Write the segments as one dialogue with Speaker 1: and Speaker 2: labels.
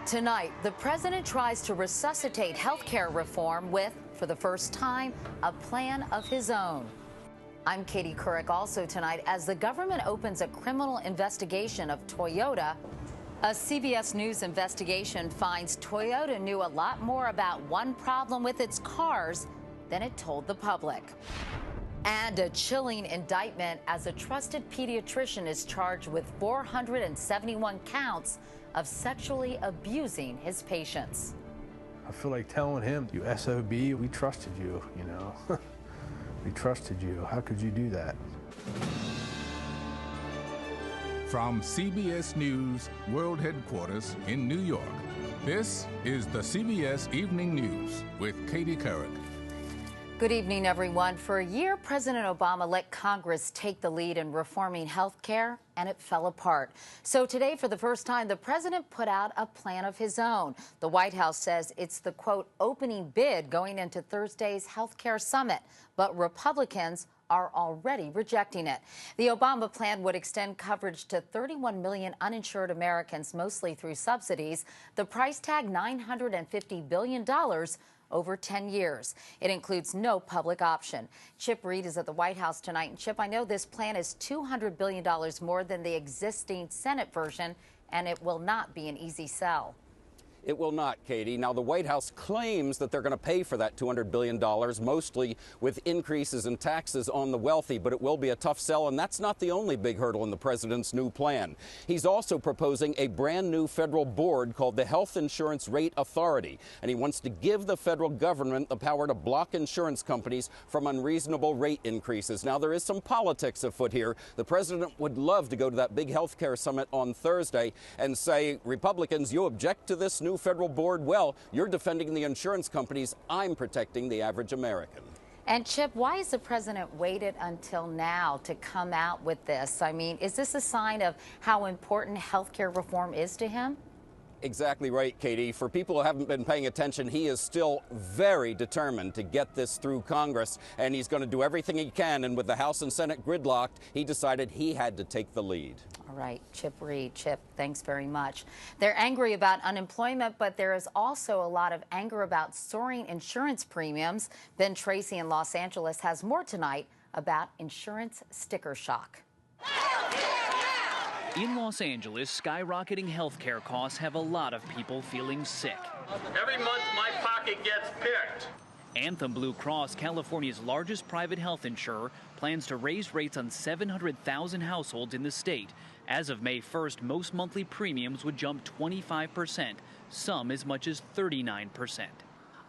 Speaker 1: Tonight, the president tries to resuscitate health care reform with, for the first time, a plan of his own. I'm Katie Couric. Also tonight, as the government opens a criminal investigation of Toyota, a CBS News investigation finds Toyota knew a lot more about one problem with its cars than it told the public. And a chilling indictment as a trusted pediatrician is charged with 471 counts of sexually abusing his patients.
Speaker 2: I feel like telling him, "You SOB, we trusted you, you know. We trusted you. How could you do that?"
Speaker 3: From CBS News World Headquarters in New York, this is the CBS Evening News with Katie Couric.
Speaker 1: Good evening, everyone. For a year, President Obama let Congress take the lead in reforming health care, and it fell apart. So today, for the first time, the president put out a plan of his own. The White House says it's the, quote, opening bid going into Thursday's health care summit, but Republicans are already rejecting it. The Obama plan would extend coverage to 31 million uninsured Americans, mostly through subsidies. The price tag, $950 billion over 10 years. It includes no public option. Chip Reid is at the White House tonight. And Chip, I know this plan is $200 billion more than the existing Senate version, and it will not be an easy sell.
Speaker 4: It will not, Katie. Now, the White House claims that they're going to pay for that $200 billion, mostly with increases in taxes on the wealthy, but it will be a tough sell, and that's not the only big hurdle in the president's new plan. He's also proposing a brand new federal board called the Health Insurance Rate Authority, and he wants to give the federal government the power to block insurance companies from unreasonable rate increases. Now, there is some politics afoot here. The president would love to go to that big health care summit on Thursday and say, Republicans, you object to this new federal board? Well, you're defending the insurance companies. I'm protecting the average American.
Speaker 1: And Chip, why has the president waited until now to come out with this? I mean, is this a sign of how important health care reform is to him?
Speaker 4: Exactly right, Katie. For people who haven't been paying attention, he is still very determined to get this through Congress, and he's going to do everything he can. And with the House and Senate gridlocked, he decided he had to take the lead.
Speaker 1: All right, Chip Reid. Chip, thanks very much. They're angry about unemployment, but there is also a lot of anger about soaring insurance premiums. Ben Tracy in Los Angeles has more tonight about insurance sticker shock.
Speaker 5: In Los Angeles, skyrocketing health care costs have a lot of people feeling sick.
Speaker 6: Every month, my pocket gets picked.
Speaker 5: Anthem Blue Cross, California's largest private health insurer, plans to raise rates on 700,000 households in the state. As of May 1st, most monthly premiums would jump 25%, some as much as 39%.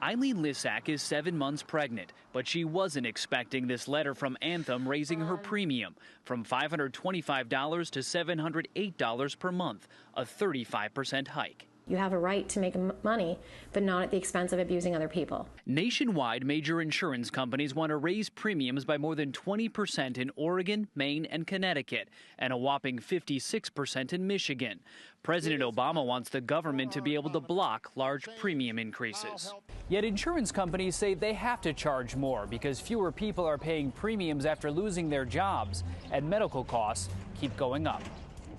Speaker 5: Eileen Lissack is 7 months pregnant, but she wasn't expecting this letter from Anthem raising her premium from $525 to $708 per month, a 35% hike.
Speaker 7: You have a right to make money, but not at the expense of abusing other people.
Speaker 5: Nationwide, major insurance companies want to raise premiums by more than 20% in Oregon, Maine, and Connecticut, and a whopping 56% in Michigan. President Obama wants the government to be able to block large premium increases. Yet insurance companies say they have to charge more because fewer people are paying premiums after losing their jobs, and medical costs keep going up.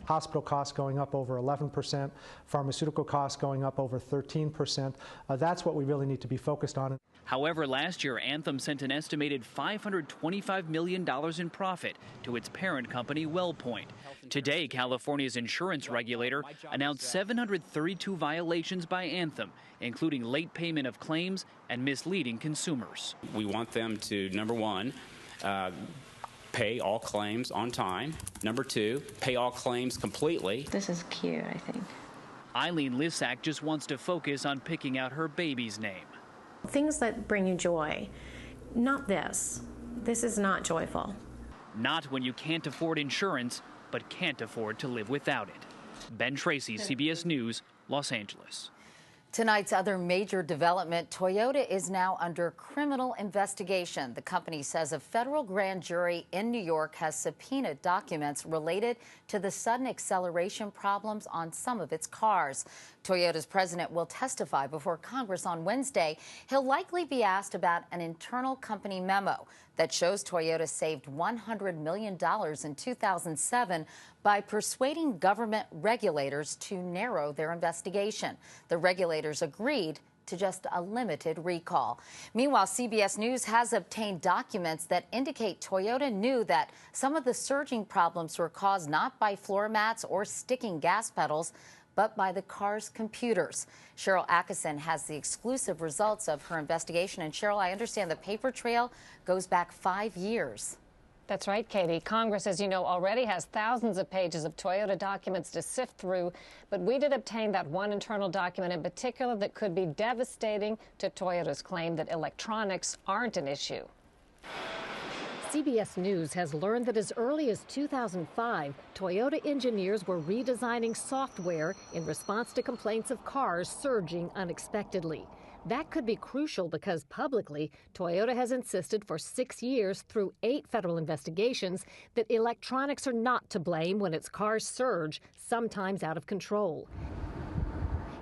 Speaker 8: Hospital costs going up over 11%, pharmaceutical costs going up over 13%. That's what we really need to be focused on.
Speaker 5: However, last year, Anthem sent an estimated $525 million in profit to its parent company, WellPoint. Today, California's insurance regulator announced 732 violations by Anthem, including late payment of claims and misleading consumers.
Speaker 9: We want them to, number one, pay all claims on time. Number two, pay all claims completely.
Speaker 7: This is cute, I think.
Speaker 5: Eileen Lissack just wants to focus on picking out her baby's name.
Speaker 7: Things that bring you joy, not this. This is not joyful.
Speaker 5: Not when you can't afford insurance, but can't afford to live without it. Ben Tracy, CBS News, Los Angeles.
Speaker 1: Tonight's other major development, Toyota is now under criminal investigation. The company says a federal grand jury in New York has subpoenaed documents related to the sudden acceleration problems on some of its cars. Toyota's president will testify before Congress on Wednesday. He'll likely be asked about an internal company memo. that shows Toyota saved $100 million in 2007 by persuading government regulators to narrow their investigation. The regulators agreed to just a limited recall. Meanwhile, CBS News has obtained documents that indicate Toyota knew that some of the surging problems were caused not by floor mats or sticking gas pedals, but by the car's computers. Cheryl Atkinson has the exclusive results of her investigation. And Cheryl, I understand the paper trail goes back 5 years.
Speaker 10: That's right, Katie. Congress, as you know, already has thousands of pages of Toyota documents to sift through, but we did obtain that one internal document in particular that could be devastating to Toyota's claim that electronics aren't an issue.
Speaker 11: CBS News has learned that as early as 2005, Toyota engineers were redesigning software in response to complaints of cars surging unexpectedly. That could be crucial because publicly, Toyota has insisted for 6 years through 8 federal investigations that electronics are not to blame when its cars surge, sometimes out of control.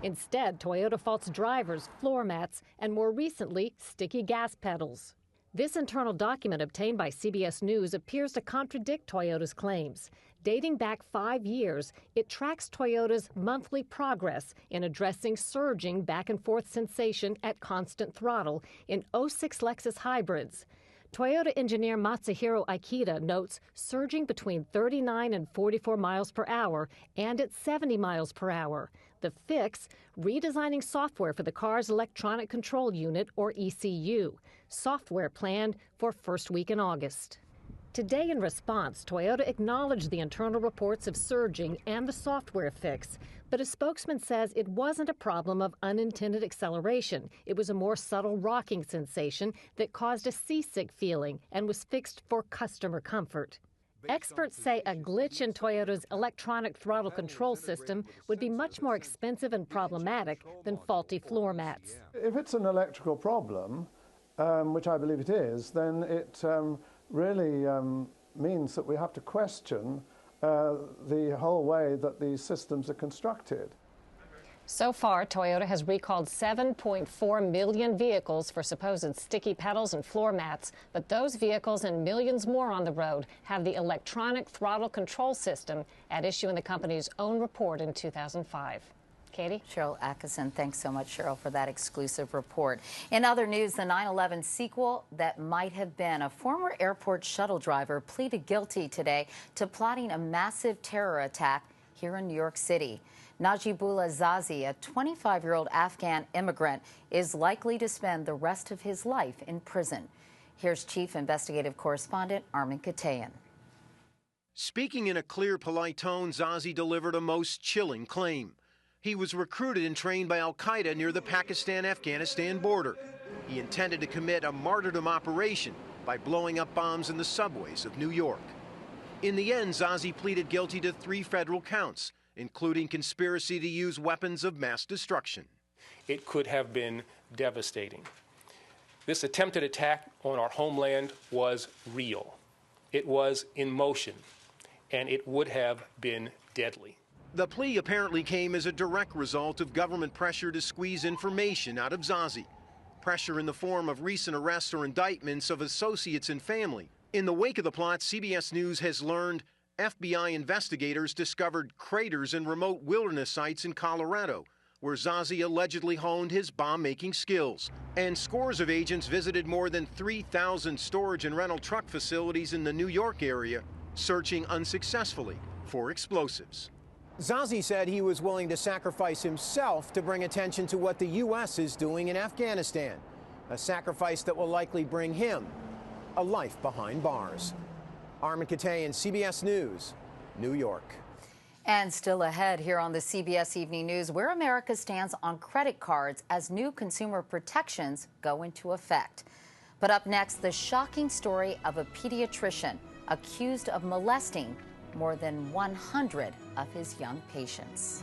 Speaker 11: Instead, Toyota faults drivers, floor mats, and more recently, sticky gas pedals. This internal document obtained by CBS News appears to contradict Toyota's claims. Dating back 5 years, it tracks Toyota's monthly progress in addressing surging back-and-forth sensation at constant throttle in 06 Lexus hybrids. Toyota engineer Matsuhiro Ikeda notes surging between 39 and 44 miles per hour and at 70 miles per hour. The fix, redesigning software for the car's electronic control unit, or ECU. Software planned for first week in August. Today, in response, Toyota acknowledged the internal reports of surging and the software fix, but a spokesman says it wasn't a problem of unintended acceleration. It was a more subtle rocking sensation that caused a seasick feeling and was fixed for customer comfort. Experts say a glitch in Toyota's electronic throttle control system would be much more expensive and problematic than faulty floor mats.
Speaker 12: If it's an electrical problem, which I believe it is, then it really means that we have to question the whole way that these systems are constructed.
Speaker 10: So far, Toyota has recalled 7.4 million vehicles for supposed sticky pedals and floor mats, but those vehicles and millions more on the road have the electronic throttle control system at issue in the company's own report in 2005. Katie?
Speaker 1: Cheryl Atkinson, thanks so much, Cheryl, for that exclusive report. In other news, the 9/11 sequel that might have been, a former airport shuttle driver pleaded guilty today to plotting a massive terror attack here in New York City. Najibullah Zazi, a 25-year-old Afghan immigrant, is likely to spend the rest of his life in prison. Here's Chief Investigative Correspondent Armin Katayan.
Speaker 13: Speaking in a clear, polite tone, Zazi delivered a most chilling claim. He was recruited and trained by al-Qaeda near the Pakistan-Afghanistan border. He intended to commit a martyrdom operation by blowing up bombs in the subways of New York. In the end, Zazi pleaded guilty to 3 federal counts, including conspiracy to use weapons of mass destruction.
Speaker 14: It could have been devastating. This attempted attack on our homeland was real. It was in motion, and it would have been deadly.
Speaker 13: The plea apparently came as a direct result of government pressure to squeeze information out of Zazi. Pressure in the form of recent arrests or indictments of associates and family. In the wake of the plot, CBS News has learned FBI investigators discovered craters in remote wilderness sites in Colorado, where Zazi allegedly honed his bomb-making skills. And scores of agents visited more than 3,000 storage and rental truck facilities in the New York area, searching unsuccessfully for explosives.
Speaker 15: Zazi said he was willing to sacrifice himself to bring attention to what the U.S. is doing in Afghanistan, a sacrifice that will likely bring him a life behind bars. Armin Katayan, CBS News, New York.
Speaker 1: And still ahead here on the CBS Evening News, where America stands on credit cards as new consumer protections go into effect. But up next, the shocking story of a pediatrician accused of molesting more than 100 of his young patients.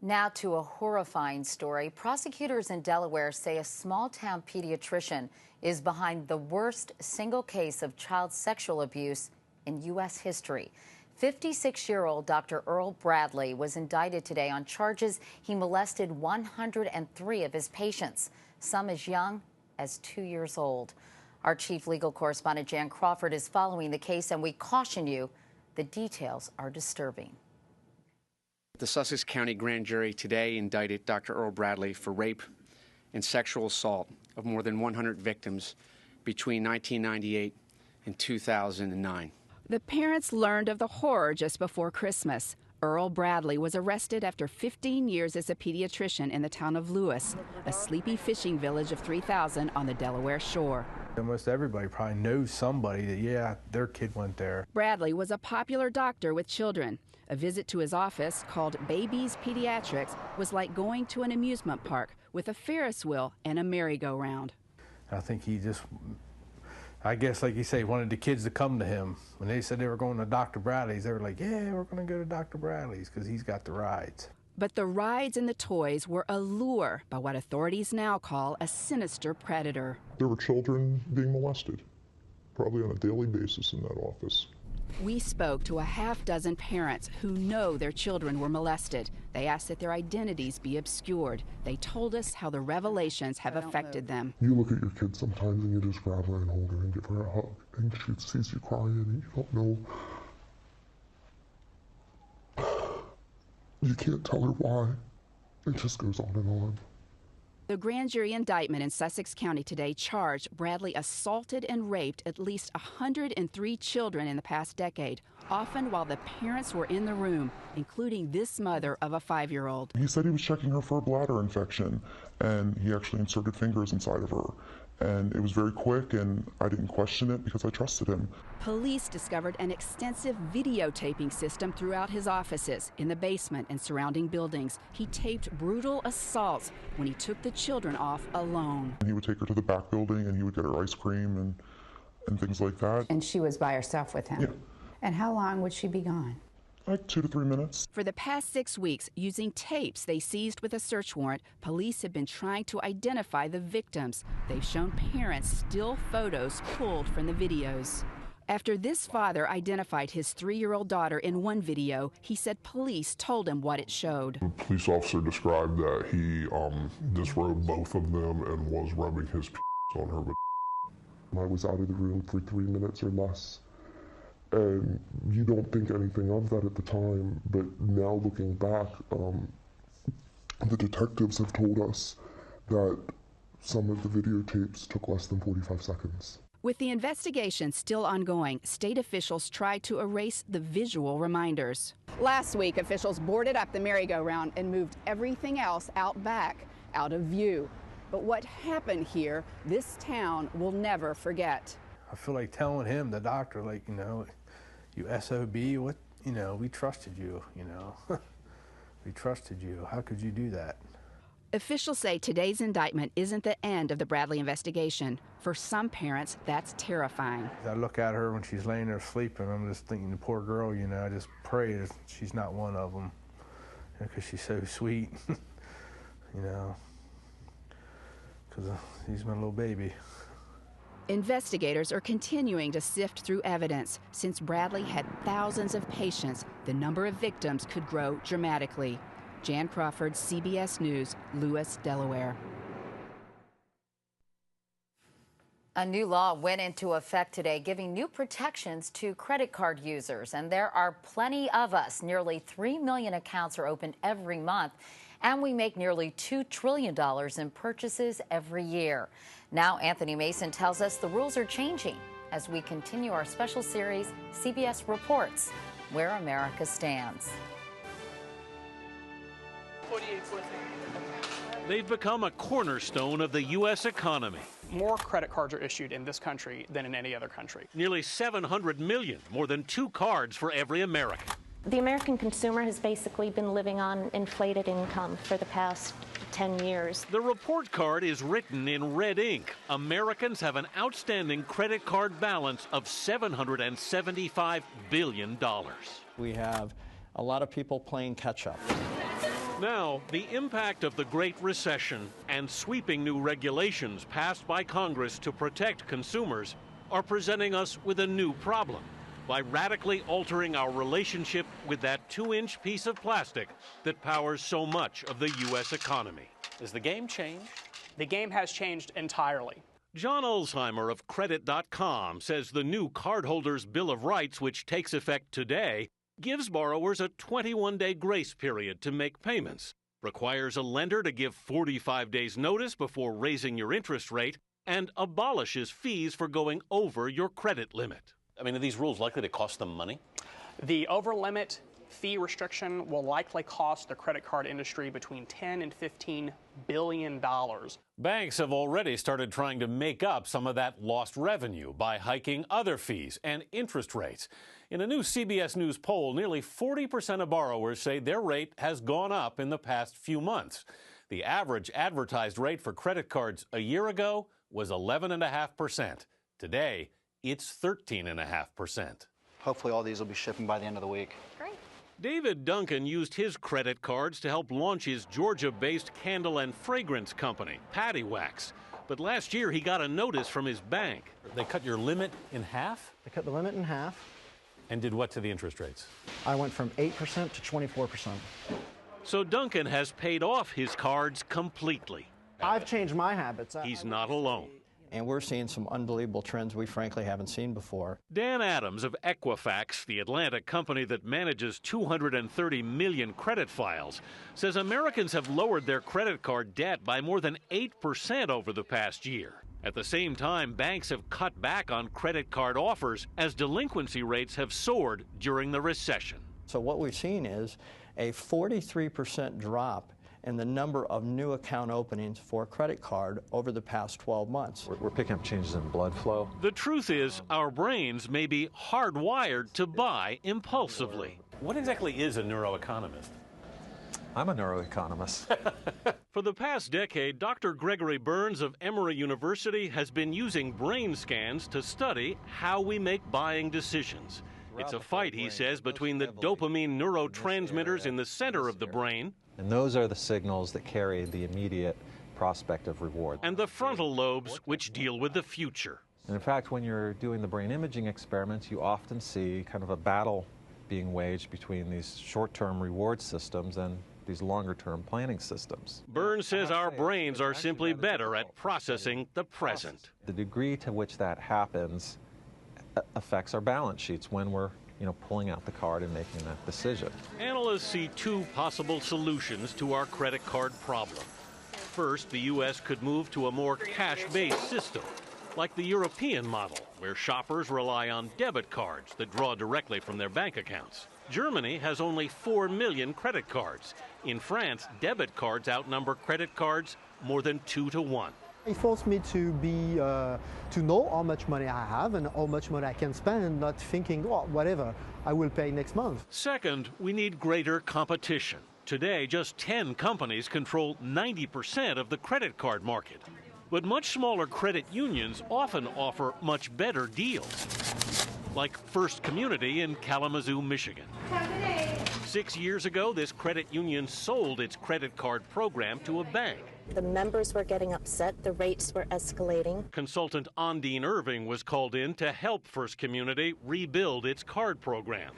Speaker 1: Now to a horrifying story. Prosecutors in Delaware say a small-town pediatrician is behind the worst single case of child sexual abuse in U.S. history. 56-year-old Dr. Earl Bradley was indicted today on charges he molested 103 of his patients, some as young as 2 years old. Our chief legal correspondent Jan Crawford is following the case, and we caution you, the details are disturbing.
Speaker 16: The Sussex County Grand Jury today indicted Dr. Earl Bradley for rape and sexual assault of more than 100 victims between 1998 and 2009.
Speaker 17: The parents learned of the horror just before Christmas. Earl Bradley was arrested after 15 years as a pediatrician in the town of Lewis, a sleepy fishing village of 3,000 on the Delaware shore.
Speaker 2: Almost everybody probably knows somebody that, yeah, their kid went there.
Speaker 17: Bradley was a popular doctor with children. A visit to his office, called Babies Pediatrics, was like going to an amusement park with a Ferris wheel and a merry-go-round.
Speaker 2: I think he just, I guess like you say, wanted the kids to come to him. When they said they were going to Dr. Bradley's, they were like, yeah, we're going to go to Dr. Bradley's because he's got the rides.
Speaker 17: But the rides and the toys were a lure by what authorities now call a sinister predator.
Speaker 18: There were children being molested, probably on a daily basis in that office.
Speaker 17: We spoke to a half-dozen parents who know their children were molested. They asked that their identities be obscured. They told us how the revelations have affected them.
Speaker 18: You look at your kid sometimes and you just grab her and hold her and give her a hug, and she sees you crying and you don't know. You can't tell her why. It just goes on and on.
Speaker 17: The grand jury indictment in Sussex County today charged Bradley assaulted and raped at least 103 children in the past decade, often while the parents were in the room, including this mother of a 5-year-old.
Speaker 18: He said he was checking her for a bladder infection, and he actually inserted fingers inside of her. And it was very quick, and I didn't question it because I trusted him.
Speaker 17: Police discovered an extensive videotaping system throughout his offices, in the basement and surrounding buildings. He taped brutal assaults when he took the children off alone.
Speaker 18: And he would take her to the back building, and he would get her ice cream and things like that.
Speaker 19: And she was by herself with him?
Speaker 18: Yeah.
Speaker 19: And how long would she be gone?
Speaker 18: Like 2 to 3 minutes.
Speaker 17: For the past 6 weeks, using tapes they seized with a search warrant, police have been trying to identify the victims. They've shown parents still photos pulled from the videos. After this father identified his 3-year-old daughter in one video, he said police told him what it showed.
Speaker 18: The police officer described that he disrobed both of them and was rubbing his on her. I was out of the room for 3 minutes or less. And you don't think anything of that at the time, but now looking back, the detectives have told us that some of the videotapes took less than 45 seconds.
Speaker 17: With the investigation still ongoing, state officials tried to erase the visual reminders. Last week, officials boarded up the merry-go-round and moved everything else out back, out of view. But what happened here, this town will never forget.
Speaker 2: I feel like telling him, the doctor, like, you know, you SOB, what, you know, we trusted you, you know. We trusted you. How could you do that?
Speaker 17: Officials say today's indictment isn't the end of the Bradley investigation. For some parents, that's terrifying.
Speaker 2: I look at her when she's laying there sleeping, I'm just thinking, the poor girl, you know, I just pray that she's not one of them, because she's so sweet, you know, because he's my little baby.
Speaker 17: Investigators are continuing to sift through evidence. Since Bradley had thousands of patients, the number of victims could grow dramatically. Jan Crawford, CBS News, Lewis, Delaware.
Speaker 1: A new law went into effect today, giving new protections to credit card users. And there are plenty of us. Nearly 3 million accounts are opened every month, and we make nearly $2 trillion in purchases every year. Now, Anthony Mason tells us the rules are changing as we continue our special series, CBS Reports, Where America Stands.
Speaker 20: They've become a cornerstone of the U.S. economy.
Speaker 21: More credit cards are issued in this country than in any other country.
Speaker 20: Nearly 700 million, more than 2 cards for every American.
Speaker 7: The American consumer has basically been living on inflated income for the past 10 years.
Speaker 20: The report card is written in red ink. Americans have an outstanding credit card balance of $775 billion.
Speaker 22: We have a lot of people playing catch up.
Speaker 20: Now, the impact of the Great Recession and sweeping new regulations passed by Congress to protect consumers are presenting us with a new problem. by radically altering our relationship with that 2-inch piece of plastic that powers so much of the U.S. economy.
Speaker 3: Has the game changed?
Speaker 21: The game has changed entirely.
Speaker 20: John Alzheimer of Credit.com says the new Cardholders Bill of Rights, which takes effect today, gives borrowers a 21-day grace period to make payments, requires a lender to give 45 days notice before raising your interest rate, and abolishes fees for going over your credit limit.
Speaker 3: I mean, are these rules likely to cost them money?
Speaker 21: The over-limit fee restriction will likely cost the credit card industry between $10 and $15 billion.
Speaker 20: Banks have already started trying to make up some of that lost revenue by hiking other fees and interest rates. In a new CBS News poll, nearly 40% of borrowers say their rate has gone up in the past few months. The average advertised rate for credit cards a year ago was 11.5%. Today, it's 13.5%.
Speaker 4: Hopefully all these will be shipping by the end of the week.
Speaker 21: Great.
Speaker 20: David Duncan used his credit cards to help launch his Georgia-based candle and fragrance company, Patty Wax. But last year, he got a notice from his bank.
Speaker 3: They cut your limit in half?
Speaker 22: They cut the limit in half.
Speaker 3: And did what to the interest rates?
Speaker 22: I went from 8% to 24%.
Speaker 20: So Duncan has paid off his cards completely.
Speaker 22: I've changed my habits.
Speaker 20: He's not alone.
Speaker 22: And we're seeing some unbelievable trends we frankly haven't seen before.
Speaker 20: Dan Adams of Equifax, the Atlanta company that manages 230 million credit files, says Americans have lowered their credit card debt by more than 8% over the past year. At the same time, banks have cut back on credit card offers as delinquency rates have soared during the recession.
Speaker 22: So what we've seen is a 43% drop in the number of new account openings for a credit card over the past 12 months.
Speaker 23: We're picking up changes in blood flow.
Speaker 20: The truth is, our brains may be hardwired to buy impulsively.
Speaker 3: What exactly is a neuroeconomist?
Speaker 23: I'm a neuroeconomist.
Speaker 20: For the past decade, Dr. Gregory Burns of Emory University has been using brain scans to study how we make buying decisions. It's a fight, he says, between the dopamine neurotransmitters in the center of the brain
Speaker 23: and those are the signals that carry the immediate prospect of reward.
Speaker 20: And the frontal lobes, which deal with the future.
Speaker 23: And in fact, when you're doing the brain imaging experiments, you often see kind of a battle being waged between these short-term reward systems and these longer-term planning systems.
Speaker 20: Burns says our brains are simply better at processing the present.
Speaker 23: The degree to which that happens affects our balance sheets when we're pulling out the card and making that decision.
Speaker 20: Analysts see two possible solutions to our credit card problem. First, the U.S. could move to a more cash-based system, like the European model, where shoppers rely on debit cards that draw directly from their bank accounts. Germany has only 4 million credit cards. In France, debit cards outnumber credit cards more than 2 to 1.
Speaker 24: It forced me to know how much money I have and how much money I can spend, and not thinking, oh, whatever, I will pay next month.
Speaker 20: Second, we need greater competition. Today, just 10 companies control 90% of the credit card market. But much smaller credit unions often offer much better deals, like First Community in Kalamazoo, Michigan. 6 years ago, this credit union sold its credit card program to a bank.
Speaker 25: The members were getting upset. The rates were escalating.
Speaker 20: Consultant Ondine Irving was called in to help First Community rebuild its card program.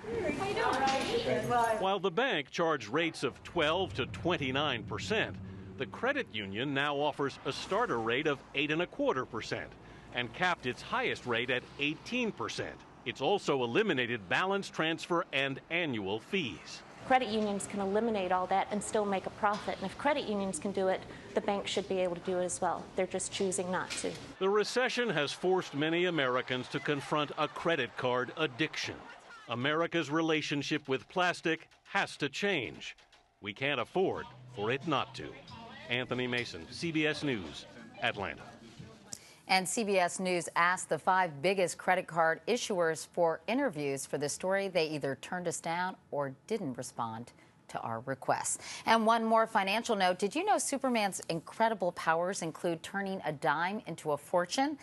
Speaker 20: While the bank charged rates of 12 to 29%, the credit union now offers a starter rate of 8.25% and capped its highest rate at 18%. It's also eliminated balance transfer and annual fees.
Speaker 25: Credit unions can eliminate all that and still make a profit. And if credit unions can do it, the bank should be able to do it as well. They're just choosing not to.
Speaker 20: The recession has forced many Americans to confront a credit card addiction. America's relationship with plastic has to change. We can't afford for it not to. Anthony Mason, CBS News, Atlanta.
Speaker 1: And CBS News asked the 5 biggest credit card issuers for interviews for this story. They either turned us down or didn't respond to our requests. And one more financial note. Did you know Superman's incredible powers include turning a dime into a fortune?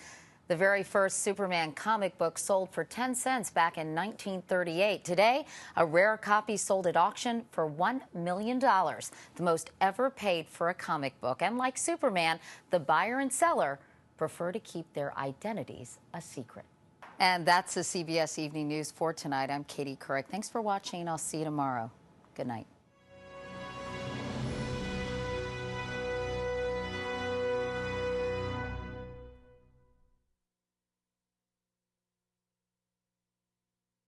Speaker 1: The very first Superman comic book sold for 10 cents back in 1938. Today, a rare copy sold at auction for $1 million, the most ever paid for a comic book. And like Superman, the buyer and seller prefer to keep their identities a secret. And that's the CBS Evening News for tonight. I'm Katie Couric. Thanks for watching. I'll see you tomorrow. Good night.